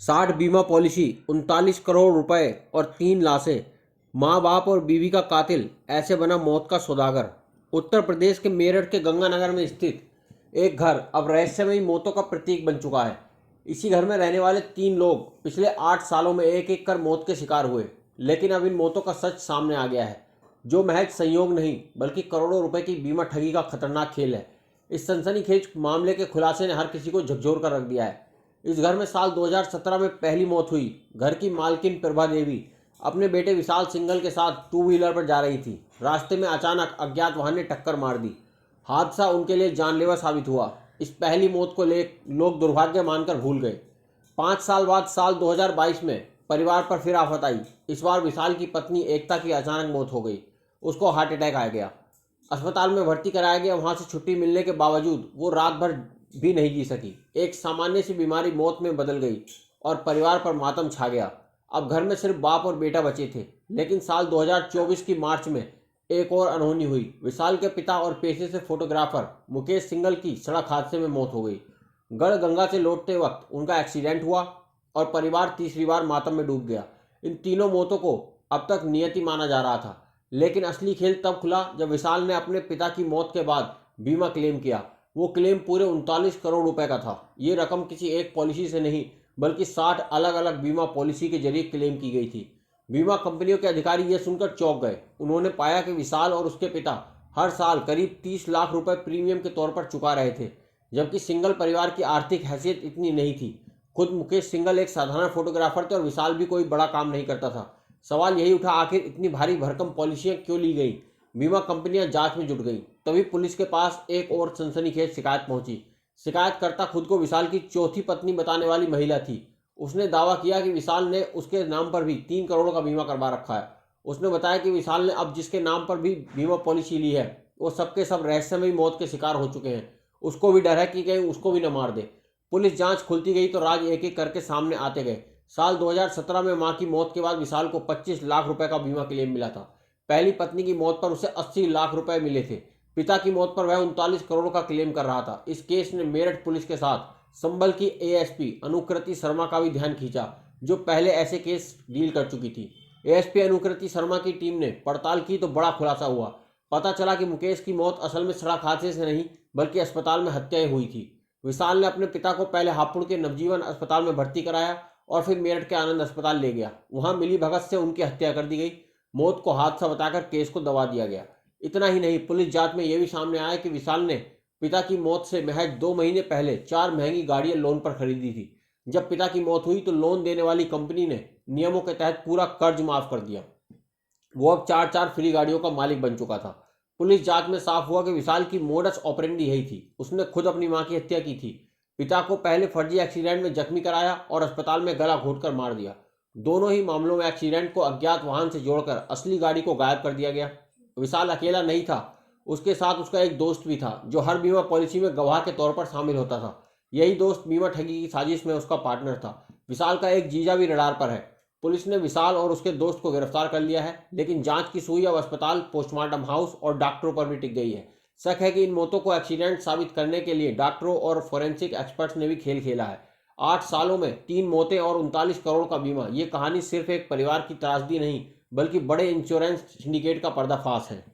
60 बीमा पॉलिसी, 39 करोड़ रुपए और 3 लाशें। माँ बाप और बीवी का कातिल, ऐसे बना मौत का सौदागर। उत्तर प्रदेश के मेरठ के गंगानगर में स्थित एक घर अब रहस्यमयी मौतों का प्रतीक बन चुका है। इसी घर में रहने वाले 3 लोग पिछले 8 सालों में एक एक कर मौत के शिकार हुए। लेकिन अब इन मौतों का सच सामने आ गया है, जो महज संयोग नहीं बल्कि करोड़ों रुपए की बीमा ठगी का खतरनाक खेल है। इस सनसनीखेज मामले के खुलासे ने हर किसी को झकझोर कर रख दिया है। इस घर में साल 2017 में पहली मौत हुई। घर की मालकिन प्रभा देवी अपने बेटे विशाल सिंघल के साथ 2 व्हीलर पर जा रही थी। रास्ते में अचानक अज्ञात वाहन ने टक्कर मार दी। हादसा उनके लिए जानलेवा साबित हुआ। इस पहली मौत को ले लोग दुर्भाग्य मानकर भूल गए। 5 साल बाद साल 2022 में परिवार पर फिर आफत आई। इस बार विशाल की पत्नी एकता की अचानक मौत हो गई। उसको हार्ट अटैक आ गया। अस्पताल में भर्ती कराया गया। वहां से छुट्टी मिलने के बावजूद वो रात भर भी नहीं जी सकी। एक सामान्य सी बीमारी मौत में बदल गई और परिवार पर मातम छा गया। अब घर में सिर्फ बाप और बेटा बचे थे। लेकिन साल 2024 की मार्च में एक और अनहोनी हुई। विशाल के पिता और पेशे से फोटोग्राफर मुकेश सिंघल की सड़क हादसे में मौत हो गई। गढ़गंगा से लौटते वक्त उनका एक्सीडेंट हुआ और परिवार तीसरी बार मातम में डूब गया। इन तीनों मौतों को अब तक नियति माना जा रहा था, लेकिन असली खेल तब खुला जब विशाल ने अपने पिता की मौत के बाद बीमा क्लेम किया। वो क्लेम पूरे 39 करोड़ रुपए का था। ये रकम किसी एक पॉलिसी से नहीं बल्कि 60 अलग अलग बीमा पॉलिसी के जरिए क्लेम की गई थी। बीमा कंपनियों के अधिकारी यह सुनकर चौंक गए। उन्होंने पाया कि विशाल और उसके पिता हर साल करीब 30 लाख रुपए प्रीमियम के तौर पर चुका रहे थे, जबकि सिंगल परिवार की आर्थिक हैसियत इतनी नहीं थी। खुद मुकेश सिंघल एक साधारण फोटोग्राफर थे और विशाल भी कोई बड़ा काम नहीं करता था। सवाल यही उठा, आखिर इतनी भारी भरकम पॉलिसियां क्यों ली गई? बीमा कंपनियां जांच में जुट गई। तभी पुलिस के पास एक और सनसनीखेज शिकायत पहुंची। शिकायतकर्ता खुद को विशाल की चौथी पत्नी बताने वाली महिला थी। उसने दावा किया कि विशाल ने उसके नाम पर भी 3 करोड़ का बीमा करवा रखा है। उसने बताया कि विशाल ने अब जिसके नाम पर भी बीमा पॉलिसी ली है वो सबके सब रहस्यमयी मौत के शिकार हो चुके हैं। उसको भी डर है कि कहीं उसको भी न मार दे। पुलिस जांच खुलती गई तो राज एक एक करके सामने आते गए। साल 2017 में मां की मौत के बाद विशाल को 25 लाख रुपए का बीमा क्लेम मिला था। पहली पत्नी की मौत पर उसे 80 लाख रुपए मिले थे। पिता की मौत पर वह 39 करोड़ का क्लेम कर रहा था। इस केस ने मेरठ पुलिस के साथ संभल की एएसपी अनुकृति शर्मा का भी ध्यान खींचा, जो पहले ऐसे केस डील कर चुकी थी। एएसपी अनुकृति शर्मा की टीम ने पड़ताल की तो बड़ा खुलासा हुआ। पता चला कि मुकेश की मौत असल में सड़क हादसे से नहीं बल्कि अस्पताल में हत्या हुई थी। विशाल ने अपने पिता को पहले हापुड़ के नवजीवन अस्पताल में भर्ती कराया और फिर मेरठ के आनंद अस्पताल ले गया। वहां मिली भगत से उनकी हत्या कर दी गई। मौत को हादसा बताकर केस को दबा दिया गया। इतना ही नहीं, पुलिस जांच में यह भी सामने आया कि विशाल ने पिता की मौत से महज 2 महीने पहले 4 महंगी गाड़ियां लोन पर खरीदी थी। जब पिता की मौत हुई तो लोन देने वाली कंपनी ने नियमों के तहत पूरा कर्ज माफ कर दिया। वो अब 4 फ्री गाड़ियों का मालिक बन चुका था। पुलिस जांच में साफ हुआ कि विशाल की मोडस ऑपरेंडी यही थी। उसने खुद अपनी मां की हत्या की थी। पिता को पहले फर्जी एक्सीडेंट में जख्मी कराया और अस्पताल में गला घोटकर मार दिया। दोनों ही मामलों में एक्सीडेंट को अज्ञात वाहन से जोड़कर असली गाड़ी को गायब कर दिया गया। विशाल अकेला नहीं था, उसके साथ उसका एक दोस्त भी था जो हर बीमा पॉलिसी में गवाह के तौर पर शामिल होता था। यही दोस्त बीमा ठगी की साजिश में उसका पार्टनर था। विशाल का एक जीजा भी रडार पर है। पुलिस ने विशाल और उसके दोस्त को गिरफ्तार कर लिया है, लेकिन जांच की सुई अब अस्पताल, पोस्टमार्टम हाउस और डॉक्टरों पर भी टिक गई है। शक है कि इन मौतों को एक्सीडेंट साबित करने के लिए डॉक्टरों और फोरेंसिक एक्सपर्ट्स ने भी खेल खेला है। 8 सालों में 3 मौतें और 39 करोड़ का बीमा, ये कहानी सिर्फ एक परिवार की त्रासदी नहीं बल्कि बड़े इंश्योरेंस सिंडिकेट का पर्दाफाश है।